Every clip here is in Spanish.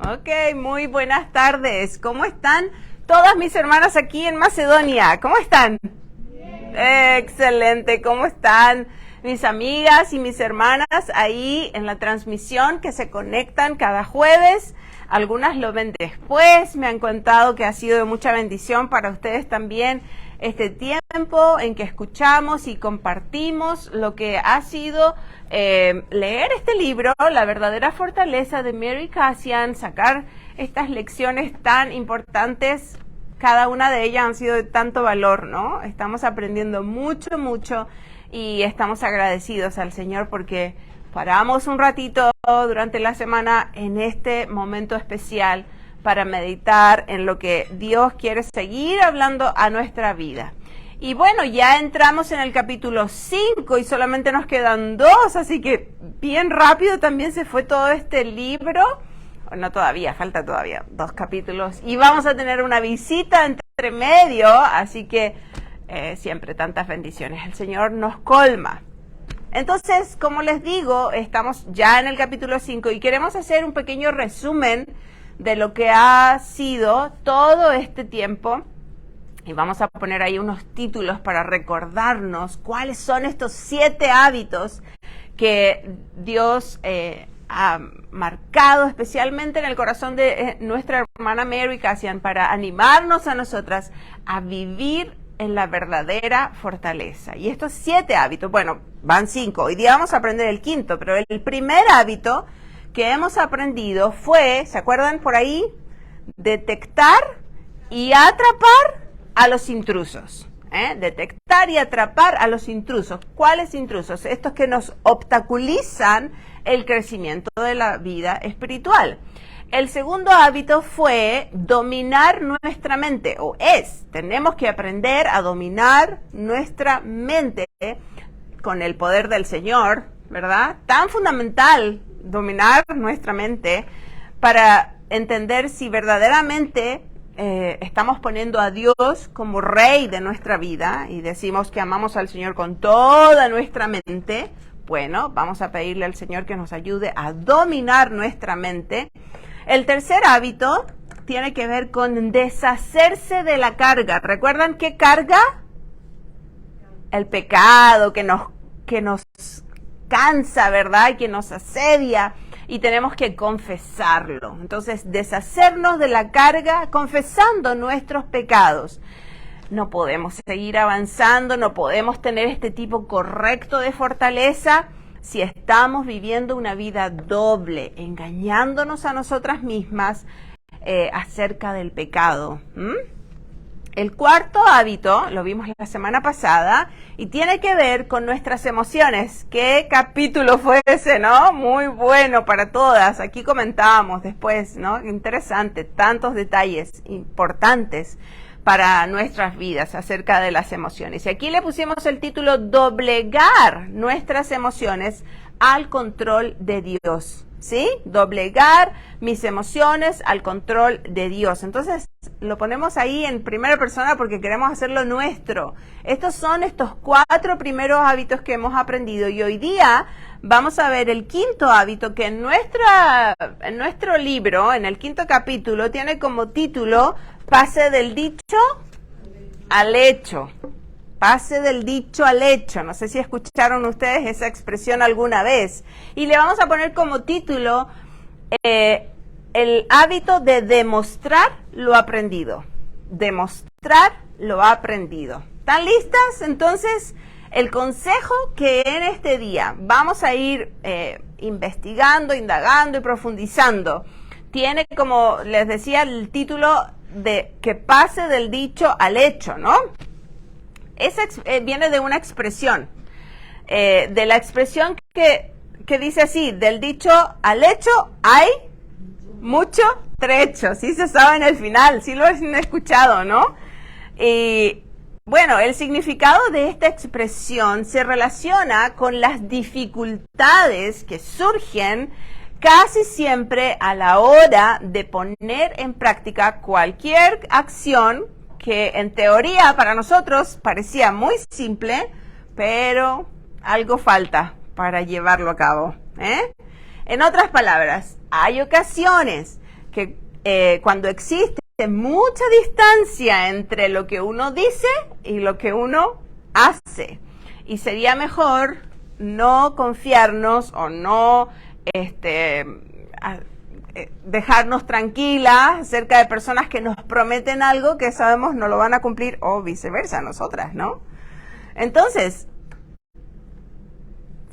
Ok, muy buenas tardes. ¿Cómo están todas mis hermanas aquí en Macedonia? ¿Cómo están? Bien. Excelente. ¿Cómo están mis amigas y mis hermanas ahí en la transmisión que se conectan cada jueves? Algunas lo ven después. Me han contado que ha sido de mucha bendición para ustedes también este tiempo en que escuchamos y compartimos lo que ha sido leer este libro, La verdadera fortaleza de Mary Kassian, sacar estas lecciones tan importantes. Cada una de ellas han sido de tanto valor, ¿no? Estamos aprendiendo mucho y estamos agradecidos al Señor porque paramos un ratito durante la semana en este momento especial para meditar en lo que Dios quiere seguir hablando a nuestra vida. Y bueno, ya entramos en el capítulo 5 y solamente nos quedan 2, así que bien rápido también se fue todo este libro. No todavía, falta todavía 2 capítulos. Y vamos a tener una visita entre medio, así que siempre tantas bendiciones. El Señor nos colma. Entonces, como les digo, estamos ya en el capítulo 5 y queremos hacer un pequeño resumen de lo que ha sido todo este tiempo. Y vamos a poner ahí unos títulos para recordarnos cuáles son estos 7 hábitos que Dios ha marcado especialmente en el corazón de nuestra hermana Mary Kassian para animarnos a nosotras a vivir en la verdadera fortaleza. Y estos 7 hábitos, bueno, van 5. Hoy día vamos a aprender el 5.º, pero el primer hábito que hemos aprendido fue, ¿se acuerdan por ahí? Detectar y atrapar a los intrusos. Detectar y atrapar a los intrusos. ¿Cuáles intrusos? Estos que nos obstaculizan el crecimiento de la vida espiritual. El segundo hábito fue dominar nuestra mente, tenemos que aprender a dominar nuestra mente con el poder del Señor, ¿verdad? Tan fundamental dominar nuestra mente para entender si verdaderamente estamos poniendo a Dios como Rey de nuestra vida y decimos que amamos al Señor con toda nuestra mente. Bueno, vamos a pedirle al Señor que nos ayude a dominar nuestra mente. El tercer hábito tiene que ver con deshacerse de la carga. ¿Recuerdan qué carga? El pecado que nos cansa, ¿verdad? Que nos asedia y tenemos que confesarlo. Entonces, deshacernos de la carga confesando nuestros pecados. No podemos seguir avanzando, no podemos tener este tipo correcto de fortaleza si estamos viviendo una vida doble, engañándonos a nosotras mismas acerca del pecado. El cuarto hábito, lo vimos la semana pasada, y tiene que ver con nuestras emociones. ¿Qué capítulo fue ese, no? Muy bueno para todas. Aquí comentábamos después, ¿no? Interesante, tantos detalles importantes para nuestras vidas acerca de las emociones. Y aquí le pusimos el título Doblegar nuestras emociones al control de Dios. ¿Sí? Doblegar mis emociones al control de Dios. Entonces lo ponemos ahí en primera persona porque queremos hacerlo nuestro. Estos son estos 4 primeros hábitos que hemos aprendido y hoy día vamos a ver el 5.º hábito que en nuestro libro, en el 5.º capítulo, tiene como título Pase del dicho al hecho. Pase del dicho al hecho. No sé si escucharon ustedes esa expresión alguna vez. Y le vamos a poner como título el hábito de demostrar lo aprendido. Demostrar lo aprendido. ¿Están listas? Entonces, el consejo que en este día vamos a ir investigando, indagando y profundizando, tiene, como les decía, el título de que pase del dicho al hecho, ¿no? Esa viene de una expresión, de la expresión que dice así, del dicho al hecho hay mucho trecho. Sí se sabe en el final, sí lo han escuchado, ¿no? Y bueno, el significado de esta expresión se relaciona con las dificultades que surgen casi siempre a la hora de poner en práctica cualquier acción que en teoría para nosotros parecía muy simple, pero algo falta para llevarlo a cabo. En otras palabras, hay ocasiones que cuando existe mucha distancia entre lo que uno dice y lo que uno hace. Y sería mejor no confiarnos o no dejarnos tranquilas acerca de personas que nos prometen algo que sabemos no lo van a cumplir, o viceversa, nosotras, ¿no? Entonces,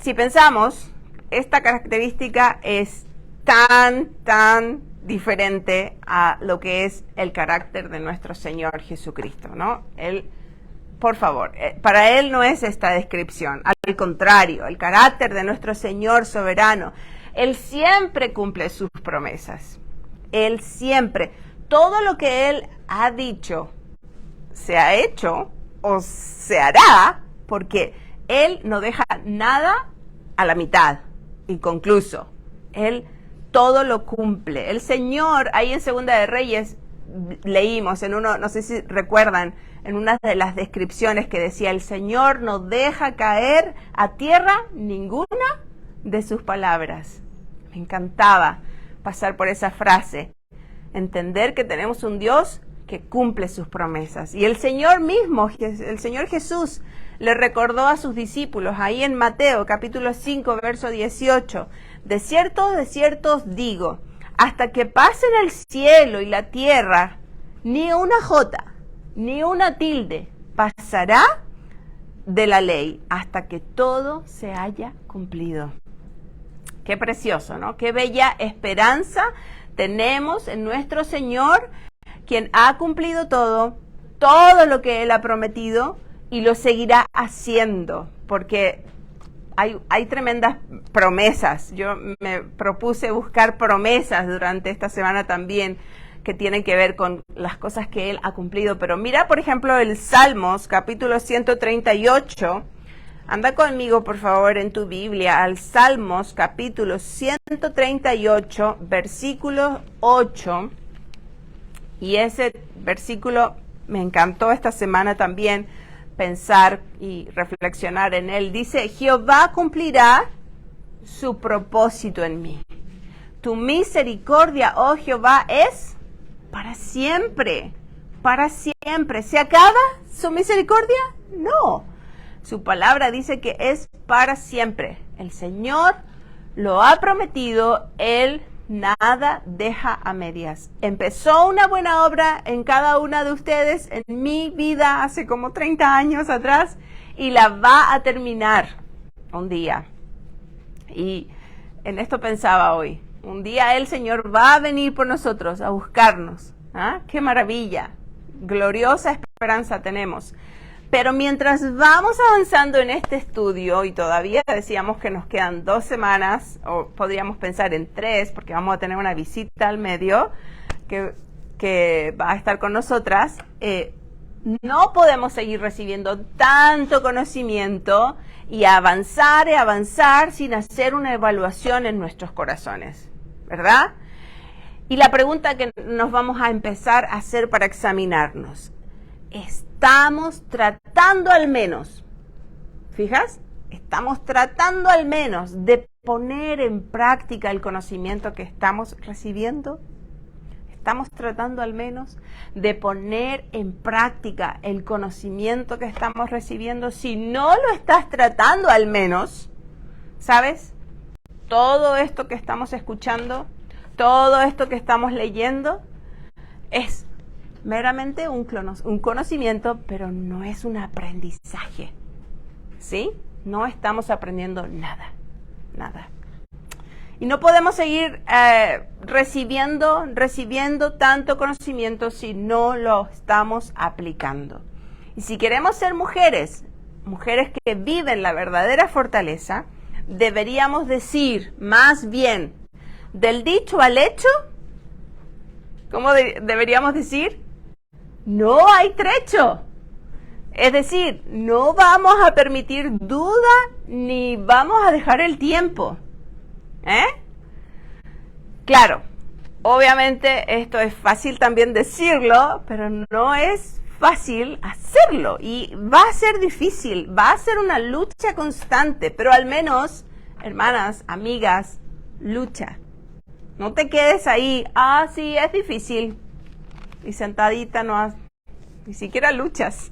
si pensamos, esta característica es tan diferente a lo que es el carácter de nuestro Señor Jesucristo, ¿no? Él, por favor, para Él no es esta descripción, al contrario, el carácter de nuestro Señor soberano, Él siempre cumple sus promesas, Él siempre, todo lo que Él ha dicho, se ha hecho o se hará, porque Él no deja nada a la mitad, inconcluso, Él todo lo cumple. El Señor, ahí en Segunda de Reyes, leímos en uno, no sé si recuerdan, en una de las descripciones que decía, el Señor no deja caer a tierra ninguna de sus palabras. Me encantaba pasar por esa frase, entender que tenemos un Dios que cumple sus promesas. Y el Señor mismo, el Señor Jesús, le recordó a sus discípulos, ahí en Mateo capítulo 5, verso 18, de cierto os digo, hasta que pasen el cielo y la tierra, ni una jota, ni una tilde pasará de la ley, hasta que todo se haya cumplido. Qué precioso, ¿no? Qué bella esperanza tenemos en nuestro Señor, quien ha cumplido todo lo que Él ha prometido, y lo seguirá haciendo, porque hay tremendas promesas. Yo me propuse buscar promesas durante esta semana también que tienen que ver con las cosas que Él ha cumplido. Pero mira, por ejemplo, el Salmos, capítulo 138. Anda conmigo, por favor, en tu Biblia, al Salmos, capítulo 138, versículo 8. Y ese versículo me encantó esta semana también, pensar y reflexionar en él. Dice, Jehová cumplirá su propósito en mí. Tu misericordia, oh Jehová, es para siempre, para siempre. ¿Se acaba su misericordia? No. Su palabra dice que es para siempre. El Señor lo ha prometido, Él nada deja a medias. Empezó una buena obra en cada una de ustedes, en mi vida hace como 30 años atrás, y la va a terminar un día. Y en esto pensaba hoy. Un día el Señor va a venir por nosotros a buscarnos. ¿Ah? ¡Qué maravilla! Gloriosa esperanza tenemos. Pero mientras vamos avanzando en este estudio, y todavía decíamos que nos quedan 2 semanas, o podríamos pensar en 3, porque vamos a tener una visita al medio que va a estar con nosotras, no podemos seguir recibiendo tanto conocimiento y avanzar sin hacer una evaluación en nuestros corazones, ¿verdad? Y la pregunta que nos vamos a empezar a hacer para examinarnos, estamos tratando al menos, ¿fijas? Estamos tratando al menos de poner en práctica el conocimiento que estamos recibiendo. Estamos tratando al menos de poner en práctica el conocimiento que estamos recibiendo. Si no lo estás tratando al menos, ¿sabes? Todo esto que estamos escuchando, todo esto que estamos leyendo, es meramente un conocimiento, pero no es un aprendizaje, ¿sí? No estamos aprendiendo nada. Y no podemos seguir recibiendo tanto conocimiento si no lo estamos aplicando. Y si queremos ser mujeres que viven la verdadera fortaleza, deberíamos decir más bien, del dicho al hecho, ¿cómo deberíamos decir? No hay trecho. Es decir, no vamos a permitir duda ni vamos a dejar el tiempo. Claro, obviamente esto es fácil también decirlo, pero no es fácil hacerlo. Y va a ser difícil, va a ser una lucha constante, pero al menos, hermanas, amigas, lucha. No te quedes ahí, sí, es difícil. Y sentadita ni siquiera luchas.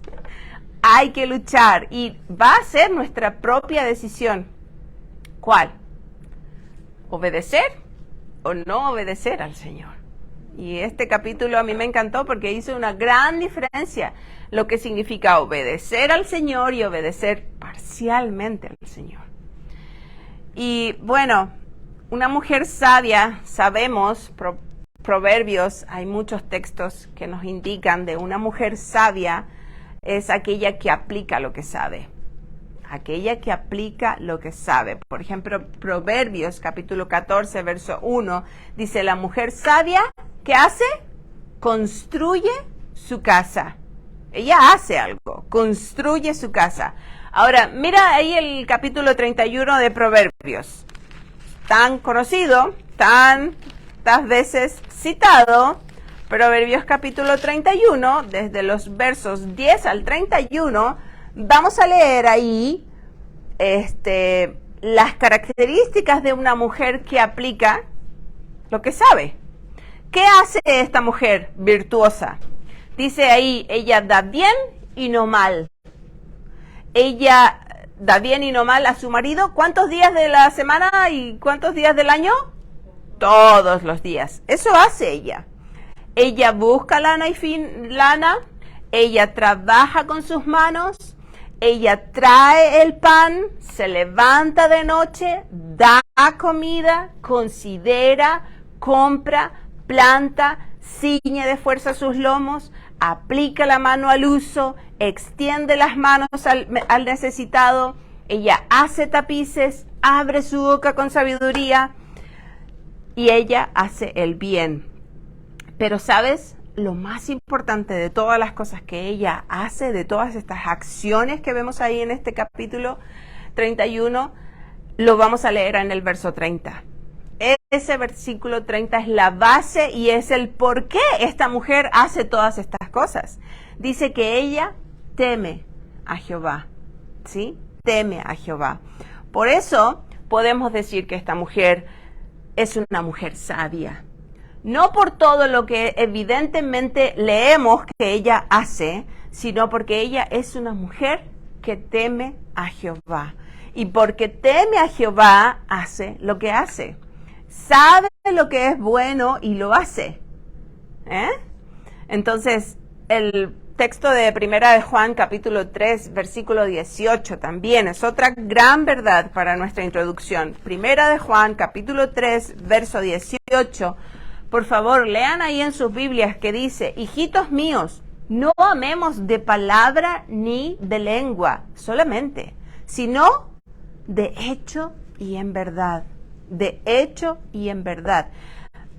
Hay que luchar y va a ser nuestra propia decisión. ¿Cuál? ¿Obedecer o no obedecer al Señor? Y este capítulo a mí me encantó porque hizo una gran diferencia lo que significa obedecer al Señor y obedecer parcialmente al Señor. Y bueno, una mujer sabia, sabemos, Proverbios, hay muchos textos que nos indican de una mujer sabia es aquella que aplica lo que sabe. Aquella que aplica lo que sabe. Por ejemplo, Proverbios capítulo 14, verso 1, dice, la mujer sabia, ¿qué hace? Construye su casa. Ella hace algo, construye su casa. Ahora, mira ahí el capítulo 31 de Proverbios. Tan conocido, tantas veces citado, Proverbios capítulo 31, desde los versos 10 al 31, vamos a leer ahí las características de una mujer que aplica lo que sabe. ¿Qué hace esta mujer virtuosa? Dice ahí, ella da bien y no mal. Ella da bien y no mal a su marido. ¿Cuántos días de la semana y cuántos días del año? Todos los días. Eso hace ella. Ella busca lana, ella trabaja con sus manos, ella trae el pan, se levanta de noche, da comida, considera, compra, planta, ciñe de fuerza sus lomos, aplica la mano al uso, extiende las manos al necesitado, ella hace tapices, abre su boca con sabiduría y ella hace el bien. Pero ¿sabes? Lo más importante de todas las cosas que ella hace, de todas estas acciones que vemos ahí en este capítulo 31, lo vamos a leer en el verso 30. Ese versículo 30 es la base y es el por qué esta mujer hace todas estas cosas. Dice que ella teme a Jehová, ¿sí? Teme a Jehová. Por eso podemos decir que esta mujer es una mujer sabia. No por todo lo que evidentemente leemos que ella hace, sino porque ella es una mujer que teme a Jehová. Y porque teme a Jehová, hace lo que hace. Sabe lo que es bueno y lo hace. Entonces, el texto de Primera de Juan, capítulo 3, versículo 18, también es otra gran verdad para nuestra introducción. Primera de Juan, capítulo 3, verso 18. Por favor, lean ahí en sus Biblias que dice, hijitos míos, no amemos de palabra ni de lengua solamente, sino de hecho y en verdad. De hecho y en verdad.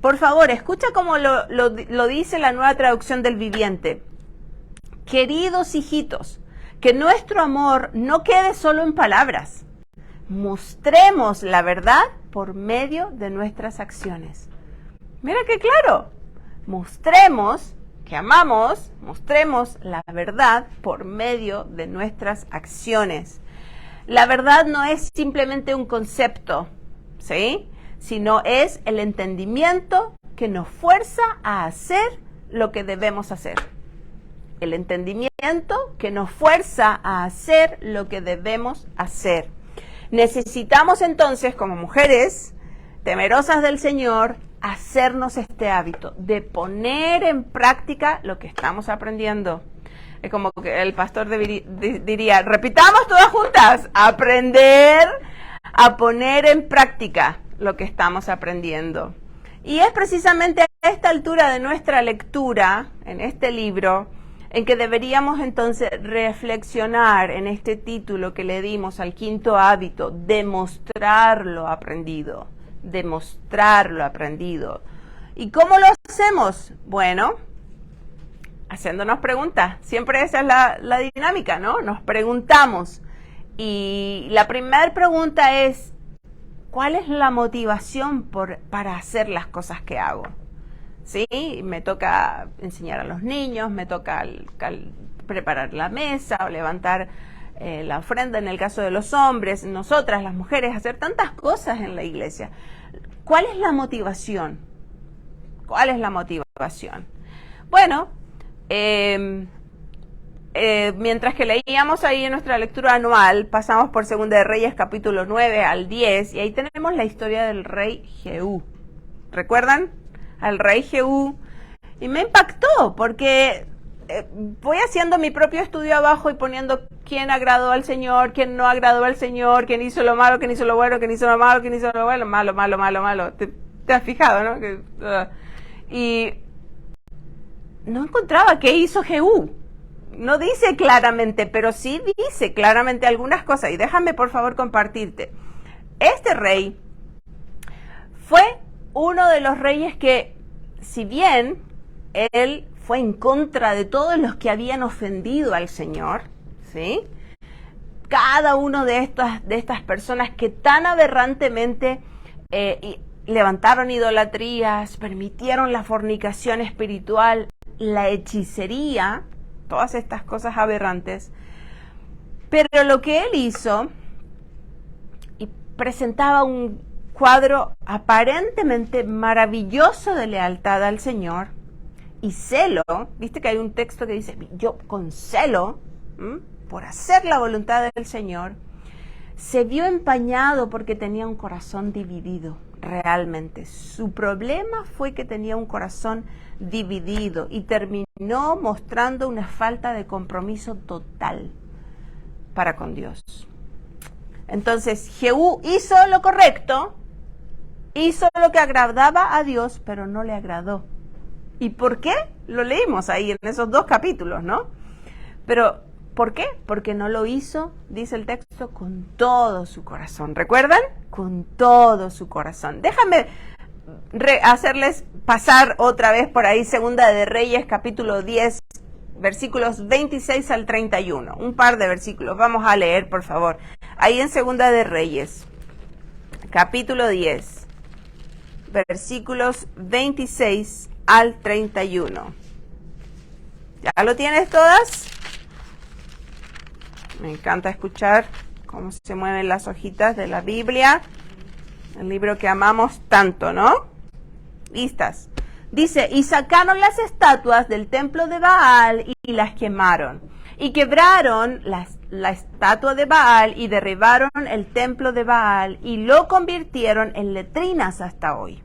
Por favor, escucha cómo lo dice la Nueva Traducción del Viviente. Queridos hijitos, que nuestro amor no quede solo en palabras. Mostremos la verdad por medio de nuestras acciones. Mira qué claro. Mostremos que amamos, mostremos la verdad por medio de nuestras acciones. La verdad no es simplemente un concepto, ¿sí? Sino es el entendimiento que nos fuerza a hacer lo que debemos hacer. El entendimiento que nos fuerza a hacer lo que debemos hacer. Necesitamos entonces, como mujeres temerosas del Señor, hacernos este hábito de poner en práctica lo que estamos aprendiendo. Es como que el pastor diría, repitamos todas juntas, aprender a poner en práctica lo que estamos aprendiendo. Y es precisamente a esta altura de nuestra lectura, en este libro, en que deberíamos entonces reflexionar en este título que le dimos al quinto hábito, demostrar lo aprendido. Demostrar lo aprendido. ¿Y cómo lo hacemos? Bueno, haciéndonos preguntas. Siempre esa es la dinámica, ¿no? Nos preguntamos. Y la primera pregunta es, ¿cuál es la motivación para hacer las cosas que hago? ¿Sí? Me toca enseñar a los niños, me toca preparar la mesa o levantar la ofrenda en el caso de los hombres, nosotras las mujeres, hacer tantas cosas en la iglesia. ¿Cuál es la motivación? ¿Cuál es la motivación? Bueno, mientras que leíamos ahí en nuestra lectura anual, pasamos por Segunda de Reyes capítulo 9 al 10, y ahí tenemos la historia del rey Jehú. ¿Recuerdan? Al rey Jehú. Y me impactó, porque voy haciendo mi propio estudio abajo y poniendo quién agradó al Señor, quién no agradó al Señor, quién hizo lo malo, quién hizo lo bueno, quién hizo lo malo, quién hizo lo bueno, malo, malo, malo, malo. ¿Te has fijado, no? Y no encontraba qué hizo Jehú. No dice claramente, pero sí dice claramente algunas cosas. Y déjame por favor compartirte. Este rey fue uno de los reyes que, si bien él fue en contra de todos los que habían ofendido al Señor, ¿sí? Cada uno de estas personas que tan aberrantemente levantaron idolatrías, permitieron la fornicación espiritual, la hechicería, todas estas cosas aberrantes. Pero lo que él hizo, y presentaba un cuadro aparentemente maravilloso de lealtad al Señor y celo. Viste que hay un texto que dice, yo con celo, por hacer la voluntad del Señor, se vio empañado porque tenía un corazón dividido. Realmente su problema fue que tenía un corazón dividido y terminó mostrando una falta de compromiso total para con Dios. Entonces Jehú hizo lo correcto, hizo lo que agradaba a Dios, pero no le agradó. ¿Y por qué? Lo leímos ahí en esos 2 capítulos, ¿no? Pero ¿por qué? Porque no lo hizo, dice el texto, con todo su corazón. ¿Recuerdan? Con todo su corazón. Déjame hacerles pasar otra vez por ahí Segunda de Reyes, capítulo 10, versículos 26 al 31. Un par de versículos. Vamos a leer, por favor. Ahí en Segunda de Reyes, capítulo 10, versículos 26 al 31. ¿Ya lo tienes todas? Me encanta escuchar cómo se mueven las hojitas de la Biblia, el libro que amamos tanto, ¿no? Listas. Dice, y sacaron las estatuas del templo de Baal y las quemaron. Y quebraron la estatua de Baal y derribaron el templo de Baal y lo convirtieron en letrinas hasta hoy.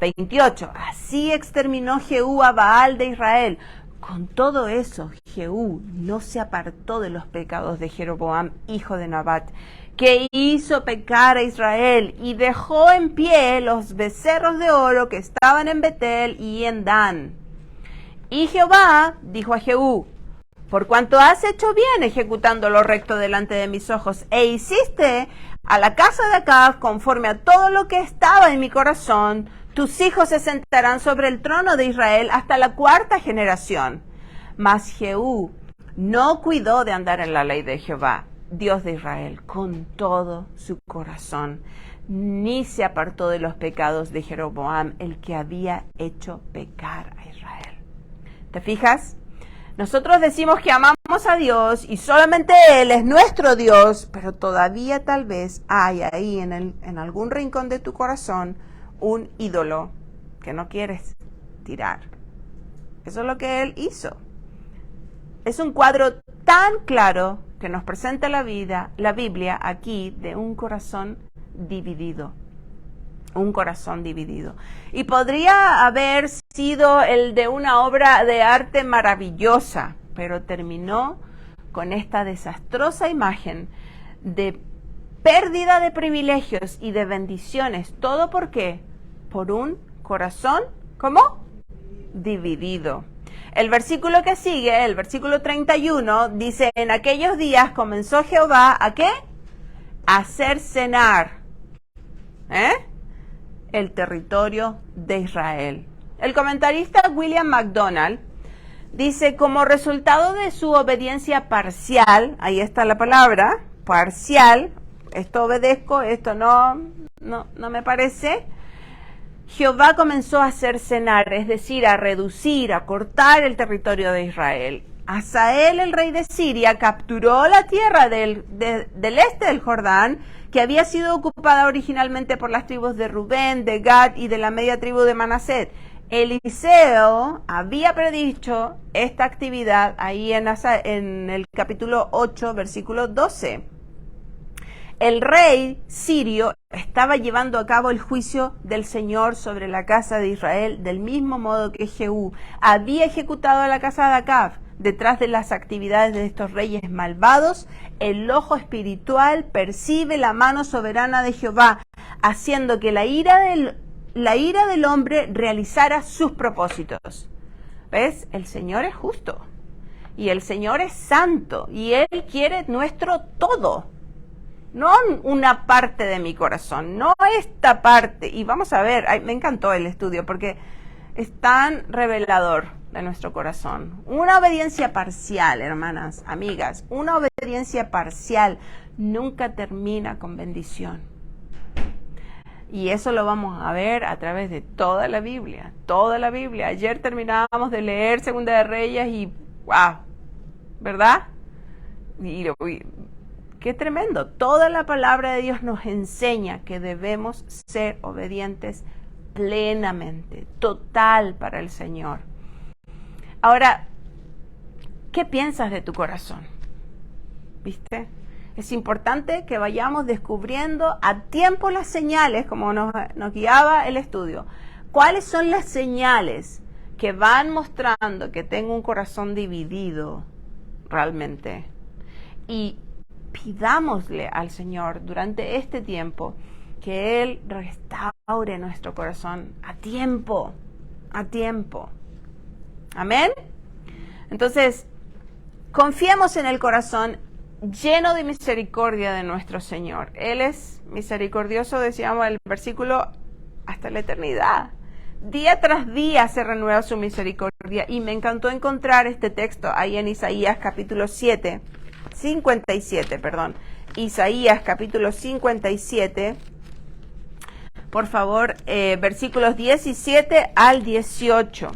28. Así exterminó Jehú a Baal de Israel. Con todo eso, Jehú no se apartó de los pecados de Jeroboam, hijo de Nabat, que hizo pecar a Israel, y dejó en pie los becerros de oro que estaban en Betel y en Dan. Y Jehová dijo a Jehú, por cuanto has hecho bien ejecutando lo recto delante de mis ojos, e hiciste a la casa de Acab conforme a todo lo que estaba en mi corazón, tus hijos se sentarán sobre el trono de Israel hasta la 4ª generación. Mas Jehú no cuidó de andar en la ley de Jehová, Dios de Israel, con todo su corazón, ni se apartó de los pecados de Jeroboam, el que había hecho pecar a Israel. ¿Te fijas? Nosotros decimos que amamos a Dios y solamente Él es nuestro Dios, pero todavía tal vez hay ahí en algún rincón de tu corazón un ídolo que no quieres tirar. Eso es lo que él hizo. Es un cuadro tan claro que nos presenta la Biblia aquí de un corazón dividido. Un corazón dividido. Y podría haber sido el de una obra de arte maravillosa, pero terminó con esta desastrosa imagen de pérdida de privilegios y de bendiciones. ¿Todo por qué? Por un corazón, ¿cómo? Dividido. El versículo que sigue, el versículo 31, dice, en aquellos días comenzó Jehová, ¿a qué? A cercenar el territorio de Israel. El comentarista William MacDonald dice, como resultado de su obediencia parcial, ahí está la palabra, parcial, esto obedezco, esto no me parece, Jehová comenzó a cercenar, es decir, a reducir, a cortar el territorio de Israel. Hazael, el rey de Siria, capturó la tierra del este del Jordán, que había sido ocupada originalmente por las tribus de Rubén, de Gad y de la media tribu de Manasés. Eliseo había predicho esta actividad ahí en el capítulo 8, versículo 12. El rey sirio estaba llevando a cabo el juicio del Señor sobre la casa de Israel, del mismo modo que Jehú había ejecutado a la casa de Acab. Detrás de las actividades de estos reyes malvados, el ojo espiritual percibe la mano soberana de Jehová, haciendo que la ira del hombre realizara sus propósitos. ¿Ves? El Señor es justo y el Señor es santo y Él quiere nuestro todo. No una parte de mi corazón, no esta parte. Y vamos a ver, me encantó el estudio porque es tan revelador de nuestro corazón. Una obediencia parcial, hermanas, amigas, una obediencia parcial nunca termina con bendición. Y eso lo vamos a ver a través de toda la Biblia, toda la Biblia. Ayer terminábamos de leer Segunda de Reyes y ¡wow! ¿Verdad? Y qué tremendo. Toda la palabra de Dios nos enseña que debemos ser obedientes plenamente, total para el Señor. Ahora, ¿qué piensas de tu corazón? ¿Viste? Es importante que vayamos descubriendo a tiempo las señales, como nos guiaba el estudio. ¿Cuáles son las señales que van mostrando que tengo un corazón dividido realmente? Y pidámosle al Señor durante este tiempo que Él restaure nuestro corazón a tiempo, a tiempo. Amén. Entonces, confiemos en el corazón lleno de misericordia de nuestro Señor. Él es misericordioso, decíamos el versículo, hasta la eternidad. Día tras día se renueva su misericordia y me encantó encontrar este texto ahí en Isaías capítulo 57, Isaías capítulo 57, por favor, versículos 17 al 18.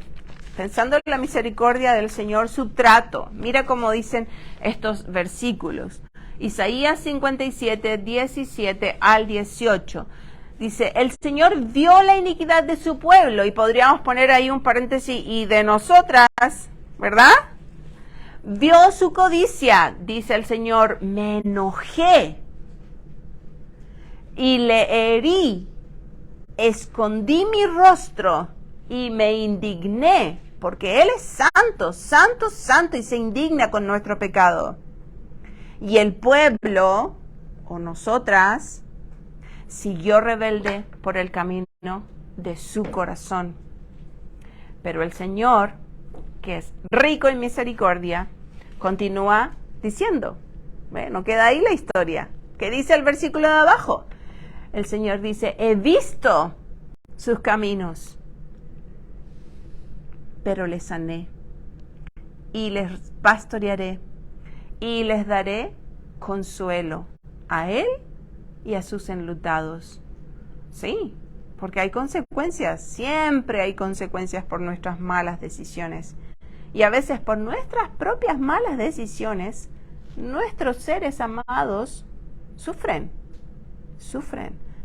Pensando en la misericordia del Señor, su trato. Mira cómo dicen estos versículos. Isaías 57, 17 al 18. Dice, el Señor vio la iniquidad de su pueblo, y podríamos poner ahí un paréntesis, y de nosotras, ¿verdad? Vio su codicia, dice el Señor, me enojé y le herí, escondí mi rostro y me indigné, porque Él es santo, santo, santo, y se indigna con nuestro pecado. Y el pueblo, o nosotras, siguió rebelde por el camino de su corazón. Pero el Señor, que es rico en misericordia, continúa diciendo, bueno, queda ahí la historia. ¿Qué dice el versículo de abajo? El Señor dice, he visto sus caminos, pero les sané, y les pastorearé, y les daré consuelo a Él y a sus enlutados. Sí, porque hay consecuencias, siempre hay consecuencias por nuestras malas decisiones. Y a veces por nuestras propias malas decisiones, nuestros seres amados sufren.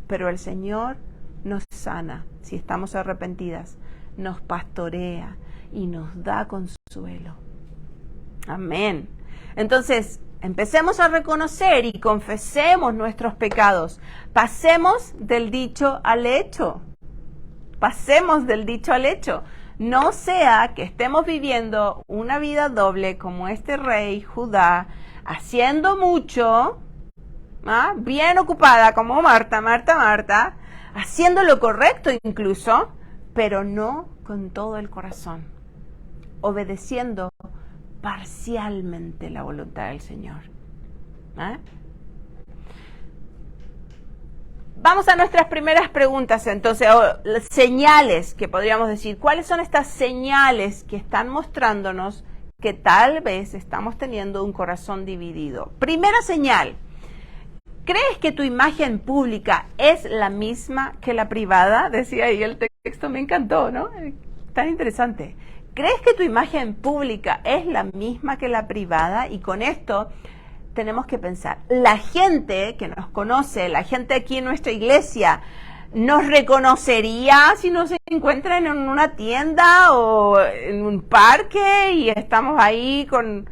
Pero el Señor nos sana si estamos arrepentidas, nos pastorea y nos da consuelo. Amén. Entonces, empecemos a reconocer y confesemos nuestros pecados. Pasemos del dicho al hecho. Pasemos del dicho al hecho. No sea que estemos viviendo una vida doble como este rey Judá, haciendo mucho, bien ocupada como Marta, haciendo lo correcto incluso, pero no con todo el corazón, obedeciendo parcialmente la voluntad del Señor. Vamos a nuestras primeras preguntas, entonces, señales que podríamos decir. ¿Cuáles son estas señales que están mostrándonos que tal vez estamos teniendo un corazón dividido? Primera señal, ¿crees que tu imagen pública es la misma que la privada? Decía ahí el texto, me encantó, ¿no? Tan interesante. ¿Crees que tu imagen pública es la misma que la privada? Y con esto tenemos que pensar, la gente que nos conoce, la gente aquí en nuestra iglesia, ¿nos reconocería si nos encuentran en una tienda o en un parque y estamos ahí con...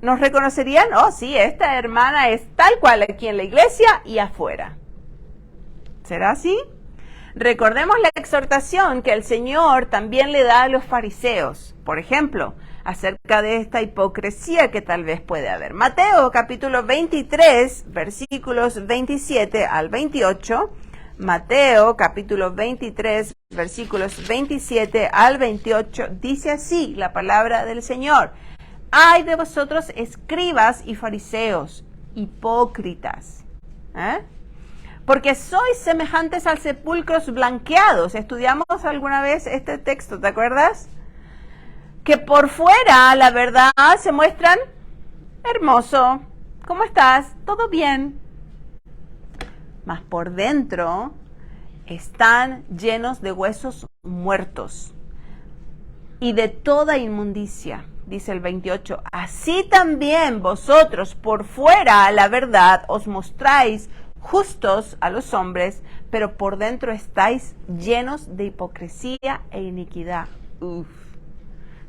¿Nos reconocerían? Oh, sí, esta hermana es tal cual aquí en la iglesia y afuera. ¿Será así? Recordemos la exhortación que el Señor también le da a los fariseos, por ejemplo, acerca de esta hipocresía que tal vez puede haber. Mateo capítulo 23, versículos 27 al 28. Mateo capítulo 23, versículos 27 al 28, dice así la palabra del Señor. Ay de vosotros, escribas y fariseos, hipócritas, porque sois semejantes al sepulcros blanqueados. Estudiamos alguna vez este texto, ¿te acuerdas? Que por fuera, la verdad, se muestran hermoso. ¿Cómo estás? ¿Todo bien? Mas por dentro están llenos de huesos muertos y de toda inmundicia. Dice el 28, así también vosotros por fuera a la verdad os mostráis justos a los hombres, pero por dentro estáis llenos de hipocresía e iniquidad. Uf.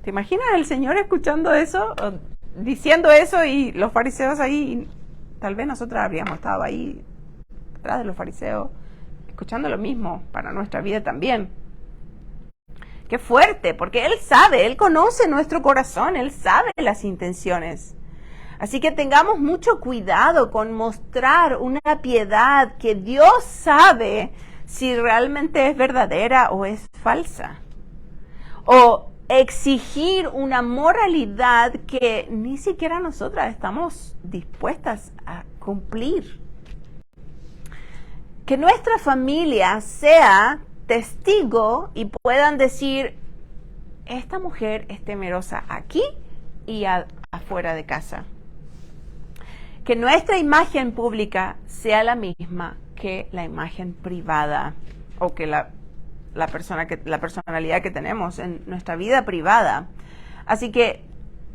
¿Te imaginas el Señor escuchando eso, diciendo eso y los fariseos ahí? Tal vez nosotros habríamos estado ahí, detrás de los fariseos, escuchando lo mismo para nuestra vida también. Qué fuerte, porque Él sabe, Él conoce nuestro corazón, Él sabe las intenciones. Así que tengamos mucho cuidado con mostrar una piedad que Dios sabe si realmente es verdadera o es falsa. O exigir una moralidad que ni siquiera nosotras estamos dispuestas a cumplir. Que nuestra familia sea testigo y puedan decir, esta mujer es temerosa aquí y afuera de casa. Que nuestra imagen pública sea la misma que la imagen privada o que la personalidad que tenemos en nuestra vida privada. Así que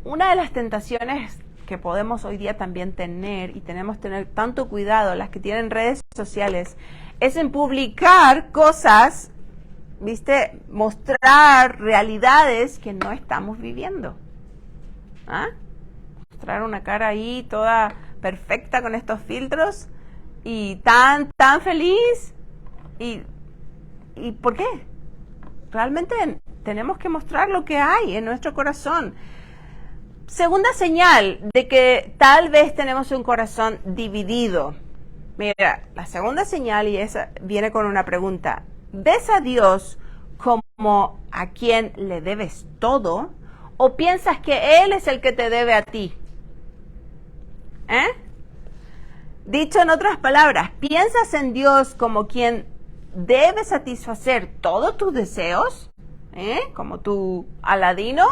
una de las tentaciones que podemos hoy día también tener, y tenemos que tener tanto cuidado, las que tienen redes sociales, es en publicar cosas, ¿viste? Mostrar realidades que no estamos viviendo. Mostrar una cara ahí toda perfecta con estos filtros y tan feliz. ¿Y por qué? Realmente tenemos que mostrar lo que hay en nuestro corazón. Segunda señal de que tal vez tenemos un corazón dividido. Mira, la segunda señal, y esa viene con una pregunta. ¿Ves a Dios como a quien le debes todo? ¿O piensas que Él es el que te debe a ti? Dicho en otras palabras, ¿piensas en Dios como quien debe satisfacer todos tus deseos? ¿Como tu Aladino?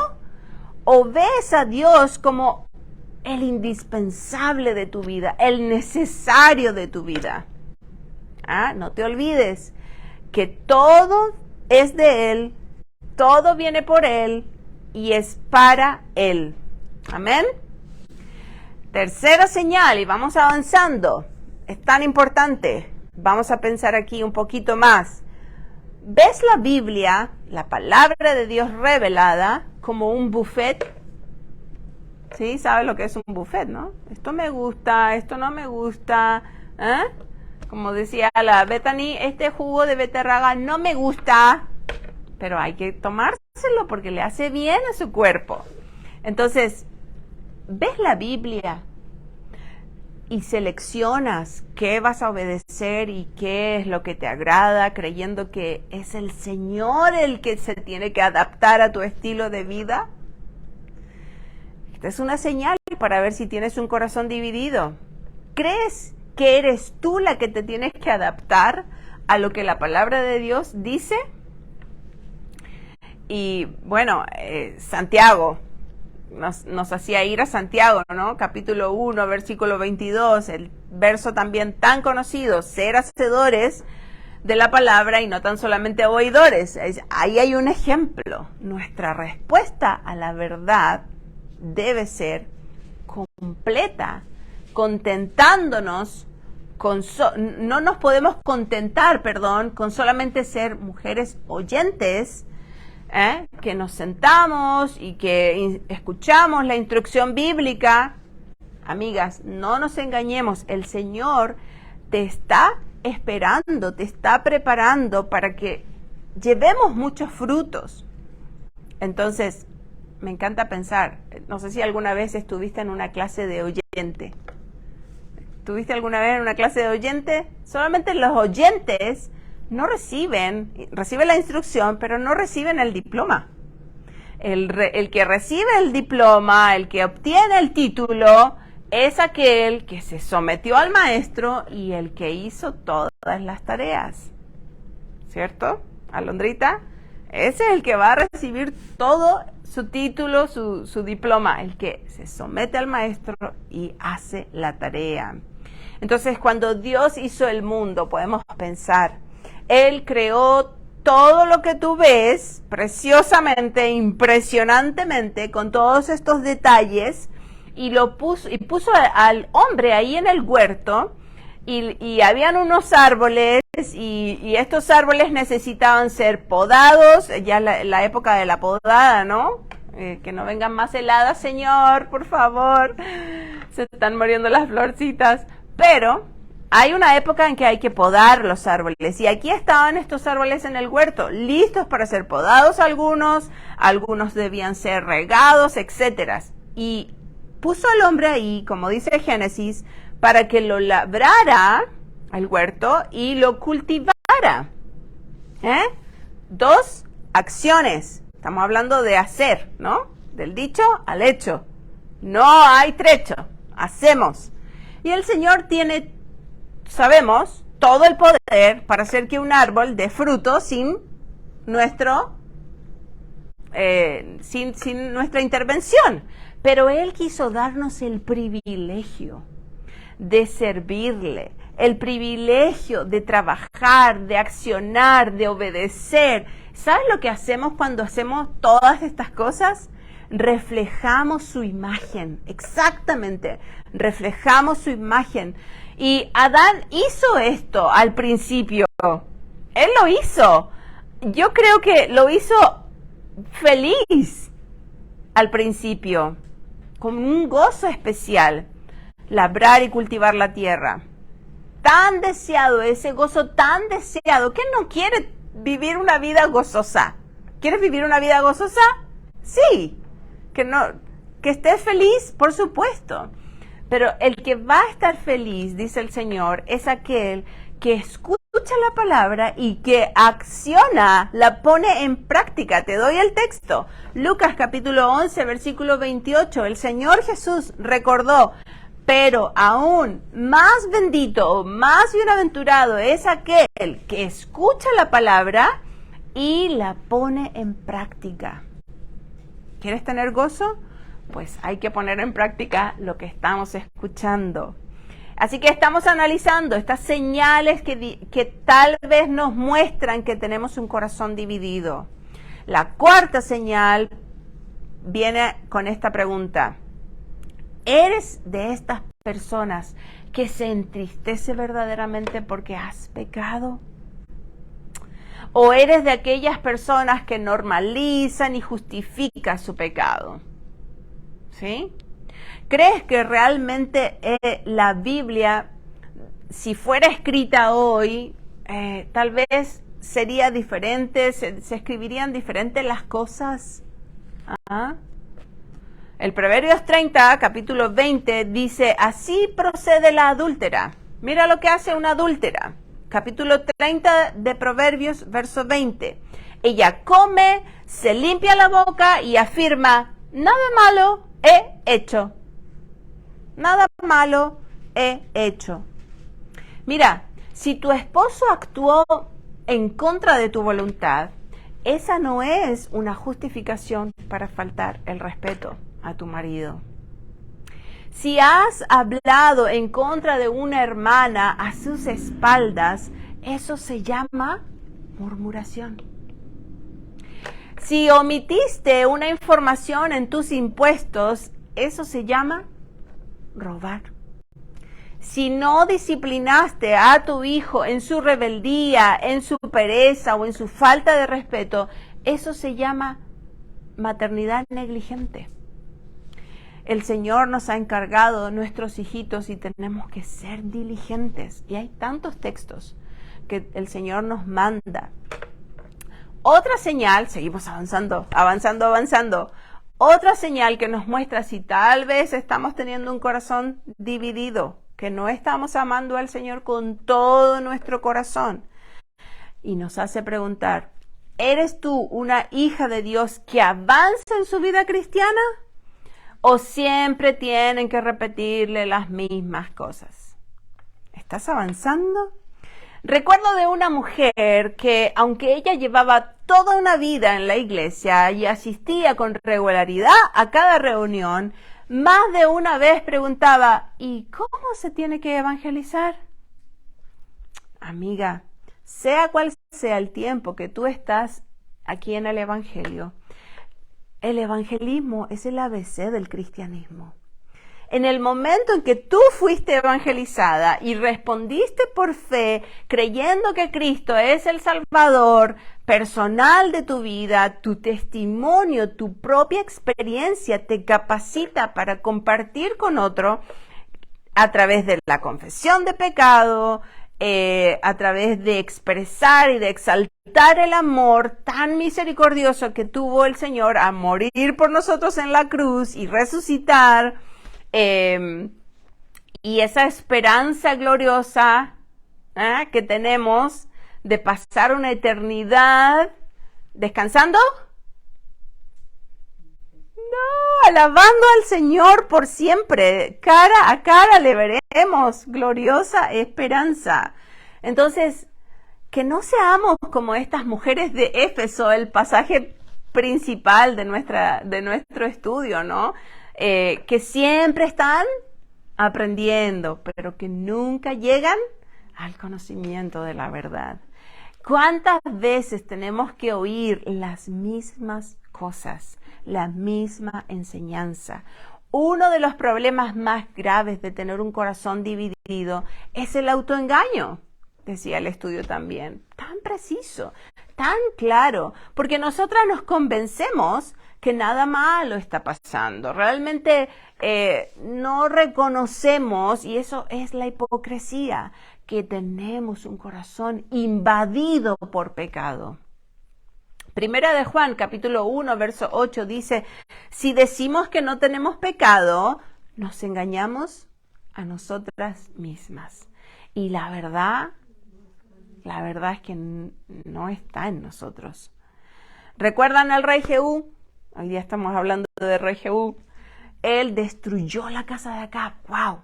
¿O ves a Dios como el indispensable de tu vida, el necesario de tu vida? No te olvides que todo es de Él, todo viene por Él y es para Él. Amén. Tercera señal, y vamos avanzando, es tan importante. Vamos a pensar aquí un poquito más. ¿Ves la Biblia, la palabra de Dios revelada, como un buffet? ¿Sí? ¿Sabes lo que es un buffet, no? Esto me gusta, esto no me gusta. Como decía la Bethany, este jugo de beterraga no me gusta, pero hay que tomárselo porque le hace bien a su cuerpo. Entonces, ¿ves la Biblia y seleccionas qué vas a obedecer y qué es lo que te agrada, creyendo que es el Señor el que se tiene que adaptar a tu estilo de vida? Esta es una señal para ver si tienes un corazón dividido. ¿Crees que eres tú la que te tienes que adaptar a lo que la palabra de Dios dice? Y bueno, Santiago nos hacía ir a Santiago, ¿no? Capítulo 1, versículo 22, el verso también tan conocido, ser hacedores de la palabra y no tan solamente oidores. Ahí hay un ejemplo. Nuestra respuesta a la verdad debe ser completa, contentándonos no nos podemos contentar, con solamente ser mujeres oyentes, que nos sentamos y que escuchamos la instrucción bíblica. Amigas, no nos engañemos, el Señor te está esperando, te está preparando para que llevemos muchos frutos. Entonces, me encanta pensar, no sé si alguna vez estuviste en una clase de oyente. ¿Estuviste alguna vez en una clase de oyente? Solamente los oyentes no reciben la instrucción, pero no reciben el diploma. El que recibe el diploma, el que obtiene el título, es aquel que se sometió al maestro y el que hizo todas las tareas. ¿Cierto, Alondrita? Ese es el que va a recibir todo su título, su diploma, el que se somete al maestro y hace la tarea. Entonces, cuando Dios hizo el mundo, podemos pensar, Él creó todo lo que tú ves preciosamente, impresionantemente, con todos estos detalles, y puso al hombre ahí en el huerto, y habían unos árboles, y estos árboles necesitaban ser podados, ya la época de la podada, ¿no? Que no vengan más heladas, Señor, por favor, se están muriendo las florcitas. Pero hay una época en que hay que podar los árboles, y aquí estaban estos árboles en el huerto, listos para ser podados algunos debían ser regados, etcétera. Y puso al hombre ahí, como dice Génesis, para que lo labrara al huerto y lo cultivara. Dos acciones, estamos hablando de hacer, ¿no? Del dicho al hecho. No hay trecho, hacemos. Y el Señor tiene, sabemos, todo el poder para hacer que un árbol dé fruto sin nuestra intervención. Pero Él quiso darnos el privilegio de servirle, el privilegio de trabajar, de accionar, de obedecer. ¿Sabes lo que hacemos cuando hacemos todas estas cosas? Reflejamos su imagen, exactamente, reflejamos su imagen. Y Adán hizo esto al principio, él lo hizo, yo creo que lo hizo feliz al principio, con un gozo especial, labrar y cultivar la tierra. Tan deseado, ese gozo tan deseado, ¿quién no quiere vivir una vida gozosa? ¿Quieres vivir una vida gozosa? Sí. Que estés feliz, por supuesto. Pero el que va a estar feliz, dice el Señor, es aquel que escucha la palabra y que acciona, la pone en práctica. Te doy el texto. Lucas capítulo 11, versículo 28. El Señor Jesús recordó, pero aún más bendito, más bienaventurado es aquel que escucha la palabra y la pone en práctica. ¿Quieres tener gozo? Pues hay que poner en práctica lo que estamos escuchando. Así que estamos analizando estas señales que tal vez nos muestran que tenemos un corazón dividido. La cuarta señal viene con esta pregunta. ¿Eres de estas personas que se entristece verdaderamente porque has pecado? ¿O eres de aquellas personas que normalizan y justifican su pecado? ¿Sí? ¿Crees que realmente la Biblia, si fuera escrita hoy, tal vez sería diferente, se escribirían diferentes las cosas? ¿Ah? El Proverbios 30, capítulo 20, dice, así procede la adúltera. Mira lo que hace una adúltera. Capítulo 30 de Proverbios, verso 20. Ella come, se limpia la boca y afirma, nada malo he hecho. Nada malo he hecho. Mira, si tu esposo actuó en contra de tu voluntad, esa no es una justificación para faltar el respeto a tu marido. Si has hablado en contra de una hermana a sus espaldas, Eso se llama murmuración. Si omitiste una información en tus impuestos, eso se llama robar. Si no disciplinaste a tu hijo en su rebeldía, en su pereza o en su falta de respeto, eso se llama maternidad negligente. El Señor nos ha encargado nuestros hijitos y tenemos que ser diligentes. Y hay tantos textos que el Señor nos manda. Otra señal, seguimos avanzando. Otra señal que nos muestra si tal vez estamos teniendo un corazón dividido, que no estamos amando al Señor con todo nuestro corazón. Y nos hace preguntar, ¿eres tú una hija de Dios que avanza en su vida cristiana? ¿O siempre tienen que repetirle las mismas cosas? ¿Estás avanzando? Recuerdo de una mujer que, aunque ella llevaba toda una vida en la iglesia y asistía con regularidad a cada reunión, más de una vez preguntaba, ¿y cómo se tiene que evangelizar? Amiga, sea cual sea el tiempo que tú estás aquí en el Evangelio, el evangelismo es el ABC del cristianismo. En el momento en que tú fuiste evangelizada y respondiste por fe, creyendo que Cristo es el Salvador personal de tu vida, tu testimonio, tu propia experiencia te capacita para compartir con otro a través de la confesión de pecado, a través de expresar y de exaltar el amor tan misericordioso que tuvo el Señor a morir por nosotros en la cruz y resucitar, y esa esperanza gloriosa que tenemos de pasar una eternidad descansando. No, alabando al Señor por siempre, cara a cara le veremos, gloriosa esperanza. Entonces, que no seamos como estas mujeres de Éfeso, el pasaje principal de nuestro estudio, ¿no? Que siempre están aprendiendo, pero que nunca llegan al conocimiento de la verdad. ¿Cuántas veces tenemos que oír las mismas cosas, la misma enseñanza? Uno de los problemas más graves de tener un corazón dividido es el autoengaño, decía el estudio también. Tan preciso, tan claro, porque nosotras nos convencemos que nada malo está pasando. Realmente no reconocemos, y eso es la hipocresía, que tenemos un corazón invadido por pecado. Primera de Juan, capítulo 1, verso 8, dice, si decimos que no tenemos pecado, nos engañamos a nosotras mismas. Y la verdad es que no está en nosotros. ¿Recuerdan al rey Jehú? Hoy día estamos hablando de rey Jehú. Él destruyó la casa de Acab. ¡Wow!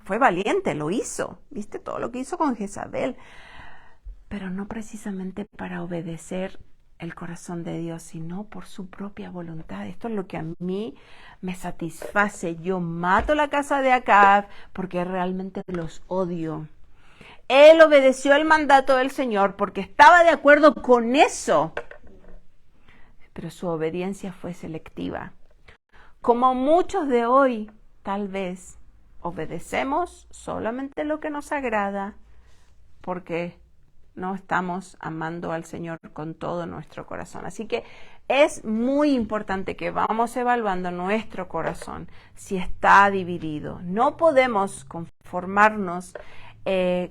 Fue valiente, lo hizo. ¿Viste todo lo que hizo con Jezabel? Pero no precisamente para obedecer el corazón de Dios, sino por su propia voluntad. Esto es lo que a mí me satisface. Yo mato la casa de Acab porque realmente los odio. Él obedeció el mandato del Señor porque estaba de acuerdo con eso, pero su obediencia fue selectiva. Como muchos de hoy, tal vez, obedecemos solamente lo que nos agrada porque no estamos amando al Señor con todo nuestro corazón. Así que es muy importante que vamos evaluando nuestro corazón si está dividido. No podemos conformarnos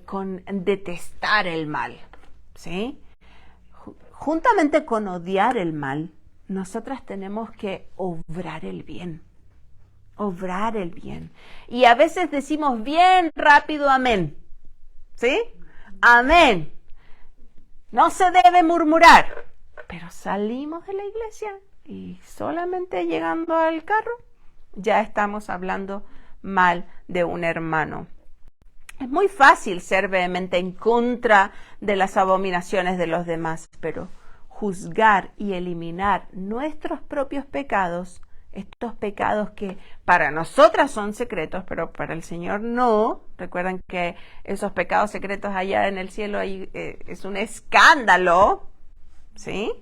con detestar el mal, ¿sí? Juntamente con odiar el mal, nosotras tenemos que obrar el bien. Obrar el bien. Y a veces decimos bien rápido amén, ¿sí? Amén. No se debe murmurar. Pero salimos de la iglesia y solamente llegando al carro ya estamos hablando mal de un hermano. Es muy fácil ser vehemente en contra de las abominaciones de los demás, pero juzgar y eliminar nuestros propios pecados estos pecados que para nosotras son secretos, pero para el Señor no. Recuerden que esos pecados secretos allá en el cielo es un escándalo, ¿sí?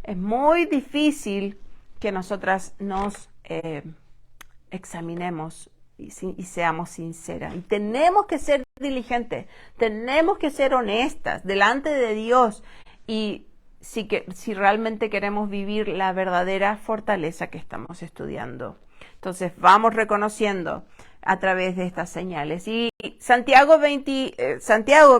Es muy difícil que nosotras nos examinemos y seamos sinceras. Y tenemos que ser diligentes, tenemos que ser honestas delante de Dios y si realmente queremos vivir la verdadera fortaleza que estamos estudiando. Entonces vamos reconociendo a través de estas señales. Y Santiago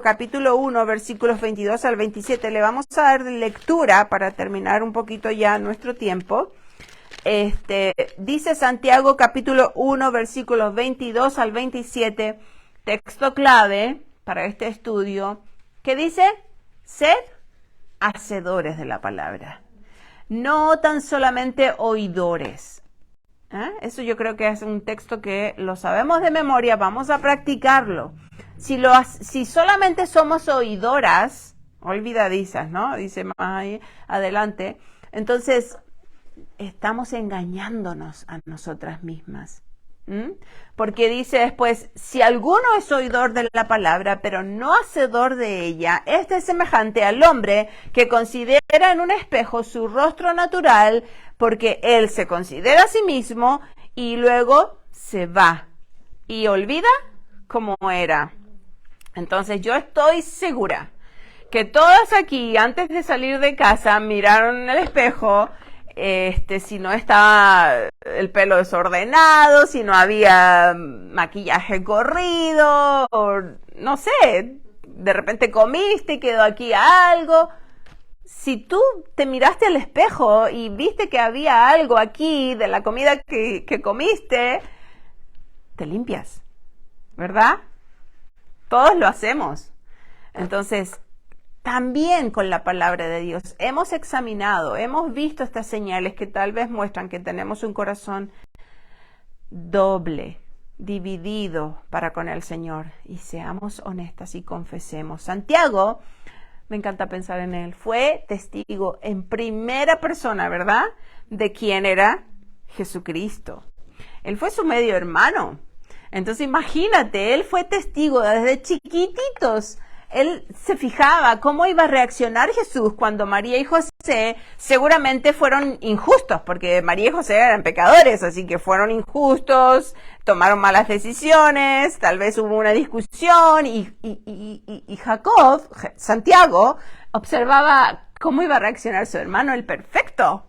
capítulo 1, versículos 22 al 27, le vamos a dar lectura para terminar un poquito ya nuestro tiempo. Dice Santiago capítulo 1, versículos 22 al 27, texto clave para este estudio, que dice: sed hacedores de la palabra, no tan solamente oidores. Eso yo creo que es un texto que lo sabemos de memoria, vamos a practicarlo. Si solamente somos oidoras, olvidadizas, ¿no? Dice más ahí adelante, entonces estamos engañándonos a nosotras mismas. Porque dice después: si alguno es oidor de la palabra, pero no hacedor de ella, este es semejante al hombre que considera en un espejo su rostro natural, porque él se considera a sí mismo y luego se va y olvida cómo era. Entonces yo estoy segura que todas aquí, antes de salir de casa, miraron en el espejo si no estaba el pelo desordenado, si no había maquillaje corrido, o no sé, de repente comiste y quedó aquí algo. Si tú te miraste al espejo y viste que había algo aquí de la comida que comiste, te limpias, ¿verdad? Todos lo hacemos. Entonces, también con la palabra de Dios hemos examinado, hemos visto estas señales que tal vez muestran que tenemos un corazón doble, dividido para con el Señor. Y seamos honestas y confesemos. Santiago, me encanta pensar en él, fue testigo en primera persona, ¿verdad?, de quién era Jesucristo. Él fue su medio hermano. Entonces imagínate, él fue testigo desde chiquititos. Él se fijaba cómo iba a reaccionar Jesús cuando María y José seguramente fueron injustos, porque María y José eran pecadores, así que fueron injustos, tomaron malas decisiones, tal vez hubo una discusión y Santiago, observaba cómo iba a reaccionar su hermano, el perfecto.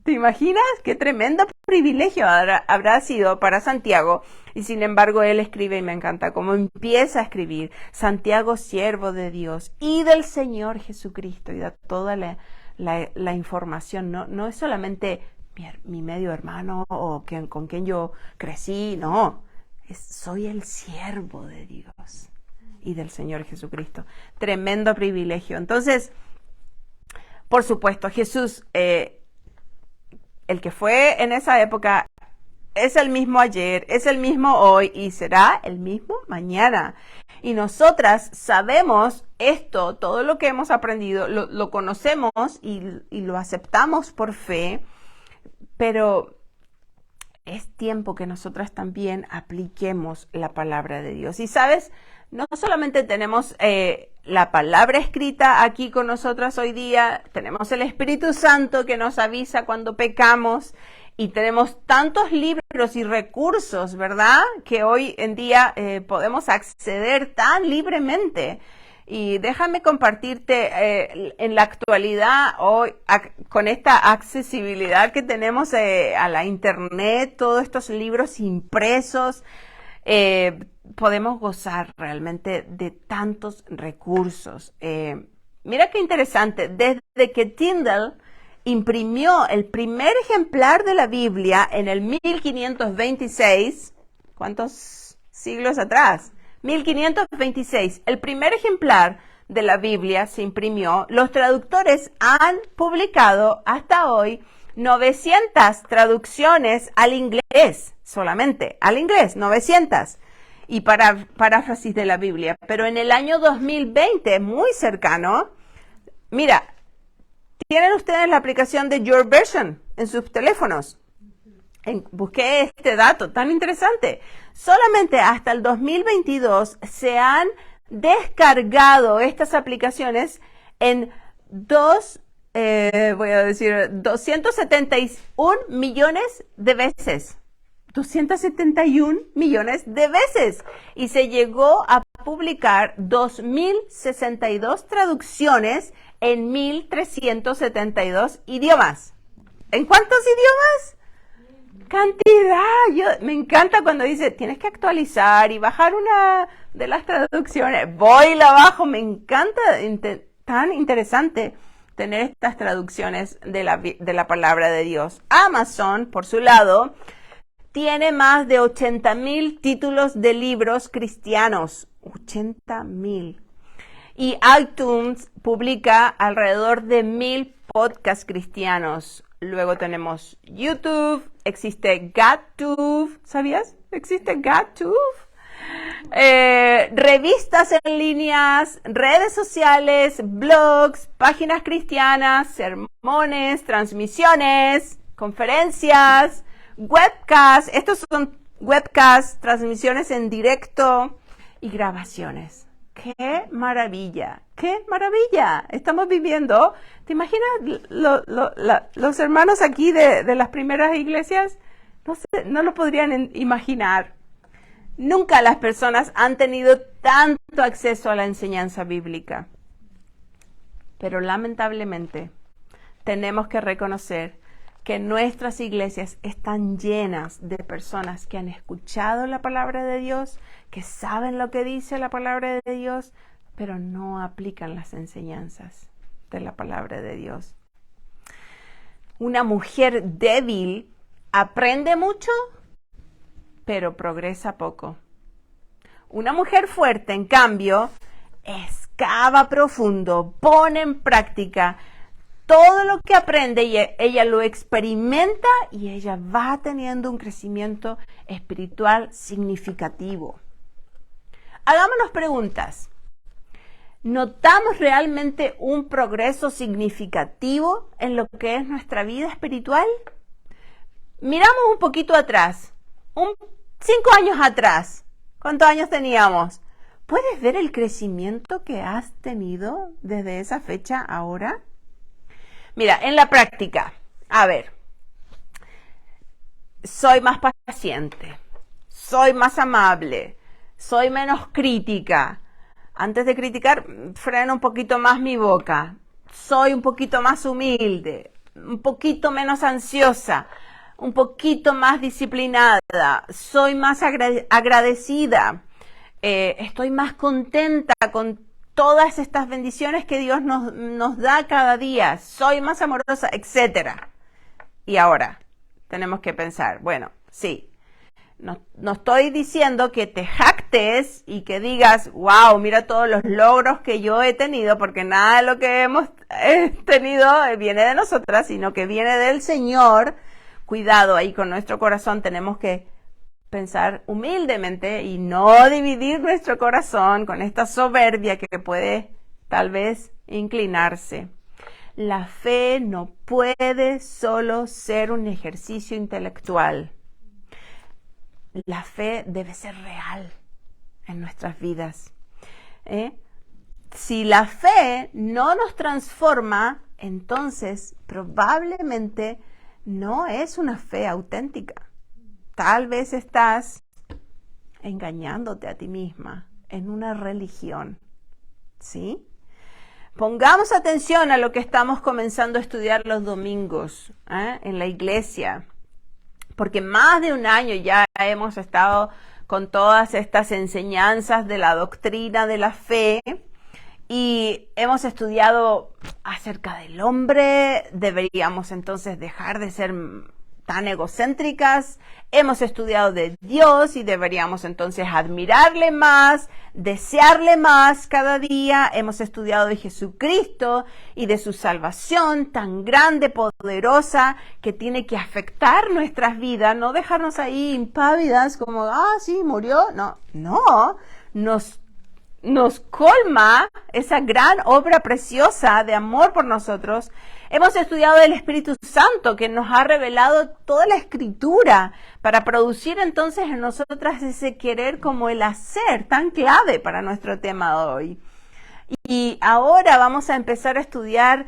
¿Te imaginas? Qué tremendo privilegio habrá sido para Santiago. Y sin embargo, él escribe, y me encanta cómo empieza a escribir: Santiago, siervo de Dios y del Señor Jesucristo. Y da toda la información. No es solamente mi medio hermano o con quien yo crecí. No, soy el siervo de Dios y del Señor Jesucristo. Tremendo privilegio. Entonces, por supuesto, Jesús, el que fue en esa época, es el mismo ayer, es el mismo hoy y será el mismo mañana. Y nosotras sabemos esto, todo lo que hemos aprendido, lo conocemos y lo aceptamos por fe, pero es tiempo que nosotras también apliquemos la palabra de Dios. Y sabes, no solamente tenemos la palabra escrita aquí con nosotras hoy día, tenemos el Espíritu Santo que nos avisa cuando pecamos y tenemos tantos libros y recursos, ¿verdad?, que hoy en día podemos acceder tan libremente. Y déjame compartirte en la actualidad, hoy, con esta accesibilidad que tenemos a la internet, todos estos libros impresos, podemos gozar realmente de tantos recursos. Mira qué interesante, desde que Tyndale imprimió el primer ejemplar de la Biblia en el 1526, ¿cuántos siglos atrás? 1526, el primer ejemplar de la Biblia se imprimió. Los traductores han publicado hasta hoy 900 traducciones al inglés, solamente al inglés, 900, y paráfrasis de la Biblia. Pero en el año 2020, muy cercano, mira, tienen ustedes la aplicación de YourVersion en sus teléfonos. Busqué este dato tan interesante. Solamente hasta el 2022 se han descargado estas aplicaciones en 271 millones de veces. 271 millones de veces. Y se llegó a publicar 2.062 traducciones en 1.372 idiomas. ¿En cuántos idiomas? Cantidad. Me encanta cuando dice, tienes que actualizar y bajar una de las traducciones. Voy y la bajo. Me encanta, tan interesante tener estas traducciones de la palabra de Dios. Amazon, por su lado, tiene más de 80,000 títulos de libros cristianos. 80,000. Y iTunes publica alrededor de 1,000 podcasts cristianos. Luego tenemos YouTube, existe GodTube, ¿sabías? Existe GodTube. Revistas en líneas, redes sociales, blogs, páginas cristianas, sermones, transmisiones, conferencias, webcasts. Estos son webcasts, transmisiones en directo y grabaciones. ¡Qué maravilla! ¡Qué maravilla! Estamos viviendo. ¿Te imaginas los hermanos aquí de las primeras iglesias? No lo podrían imaginar. Nunca las personas han tenido tanto acceso a la enseñanza bíblica. Pero lamentablemente tenemos que reconocer que nuestras iglesias están llenas de personas que han escuchado la palabra de Dios, que saben lo que dice la palabra de Dios, pero no aplican las enseñanzas de la palabra de Dios. Una mujer débil aprende mucho, pero progresa poco. Una mujer fuerte, en cambio, excava profundo, pone en práctica todo lo que aprende y ella lo experimenta y ella va teniendo un crecimiento espiritual significativo. Hagámonos preguntas. ¿Notamos realmente un progreso significativo en lo que es nuestra vida espiritual? Miramos un poquito atrás, 5 años atrás. ¿Cuántos años teníamos? ¿Puedes ver el crecimiento que has tenido desde esa fecha ahora? Mira, en la práctica, a ver, soy más paciente, soy más amable, soy menos crítica. Antes de criticar, freno un poquito más mi boca. Soy un poquito más humilde, un poquito menos ansiosa, un poquito más disciplinada. Soy más agradecida. Estoy más contenta con todas estas bendiciones que Dios nos da cada día. Soy más amorosa, etc. Y ahora tenemos que pensar, bueno, sí. No estoy diciendo que te jactes y que digas, wow, mira todos los logros que yo he tenido, porque nada de lo que hemos tenido viene de nosotras, sino que viene del Señor. Cuidado ahí con nuestro corazón, tenemos que pensar humildemente y no dividir nuestro corazón con esta soberbia que puede tal vez inclinarse. La fe no puede solo ser un ejercicio intelectual. La fe debe ser real en nuestras vidas. Si la fe no nos transforma, entonces probablemente no es una fe auténtica. Tal vez estás engañándote a ti misma en una religión. ¿Sí? Pongamos atención a lo que estamos comenzando a estudiar los domingos en la iglesia. Porque más de un año ya hemos estado con todas estas enseñanzas de la doctrina de la fe y hemos estudiado acerca del hombre. Deberíamos entonces dejar de ser tan egocéntricas. Hemos estudiado de Dios y deberíamos entonces admirarle más, desearle más cada día. Hemos estudiado de Jesucristo y de su salvación tan grande, poderosa, que tiene que afectar nuestras vidas, no dejarnos ahí impávidas como, sí, murió. No, nos colma esa gran obra preciosa de amor por nosotros, Hemos estudiado del Espíritu Santo que nos ha revelado toda la Escritura para producir entonces en nosotras ese querer como el hacer tan clave para nuestro tema de hoy. Y ahora vamos a empezar a estudiar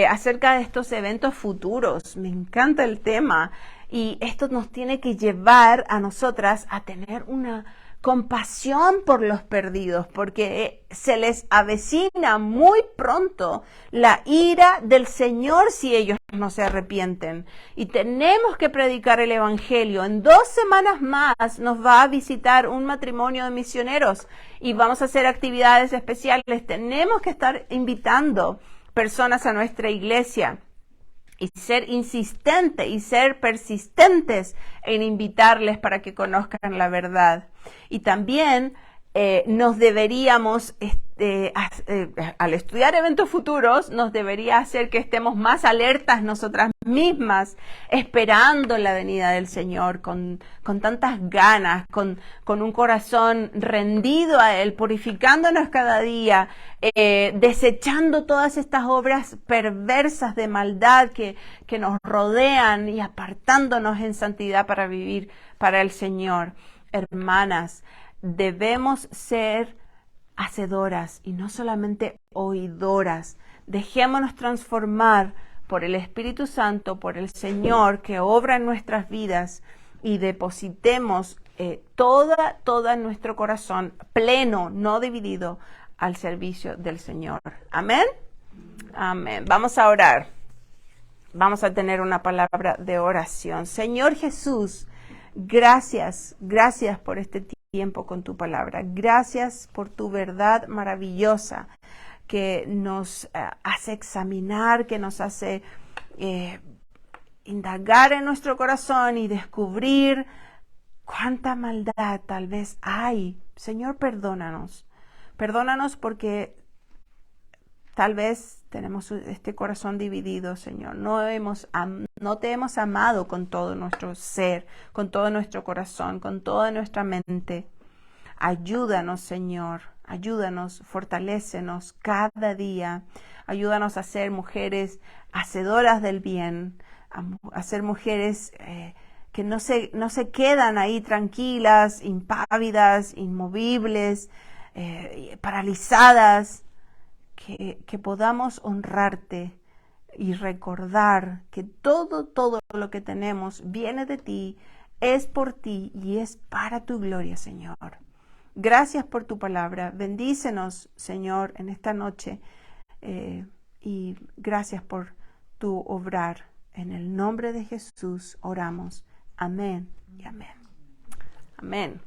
acerca de estos eventos futuros. Me encanta el tema y esto nos tiene que llevar a nosotras a tener una compasión por los perdidos, porque se les avecina muy pronto la ira del Señor si ellos no se arrepienten. Y tenemos que predicar el Evangelio. En 2 semanas más nos va a visitar un matrimonio de misioneros y vamos a hacer actividades especiales. Tenemos que estar invitando personas a nuestra iglesia y ser insistentes y ser persistentes en invitarles para que conozcan la verdad. Y también nos deberíamos, al estudiar eventos futuros, nos debería hacer que estemos más alertas nosotras mismas, esperando la venida del Señor con tantas ganas, con un corazón rendido a Él, purificándonos cada día, desechando todas estas obras perversas de maldad que nos rodean y apartándonos en santidad para vivir para el Señor. Hermanas, debemos ser hacedoras y no solamente oidoras. Dejémonos transformar por el Espíritu Santo, por el Señor que obra en nuestras vidas y depositemos toda nuestro corazón pleno, no dividido, al servicio del Señor. Amén. Amén. Vamos a orar. Vamos a tener una palabra de oración. Señor Jesús, gracias por este tiempo con tu palabra. Gracias por tu verdad maravillosa que nos hace examinar, que nos hace indagar en nuestro corazón y descubrir cuánta maldad tal vez hay. Señor, perdónanos. Perdónanos porque tal vez tenemos este corazón dividido, Señor. No te hemos amado con todo nuestro ser, con todo nuestro corazón, con toda nuestra mente. Ayúdanos, Señor. Ayúdanos, fortalécenos cada día. Ayúdanos a ser mujeres hacedoras del bien, a ser mujeres que no se quedan ahí tranquilas, impávidas, inmovibles, paralizadas. Que podamos honrarte y recordar que todo lo que tenemos viene de ti, es por ti y es para tu gloria, Señor. Gracias por tu palabra. Bendícenos, Señor, en esta noche y gracias por tu obrar. En el nombre de Jesús oramos. Amén y amén. Amén.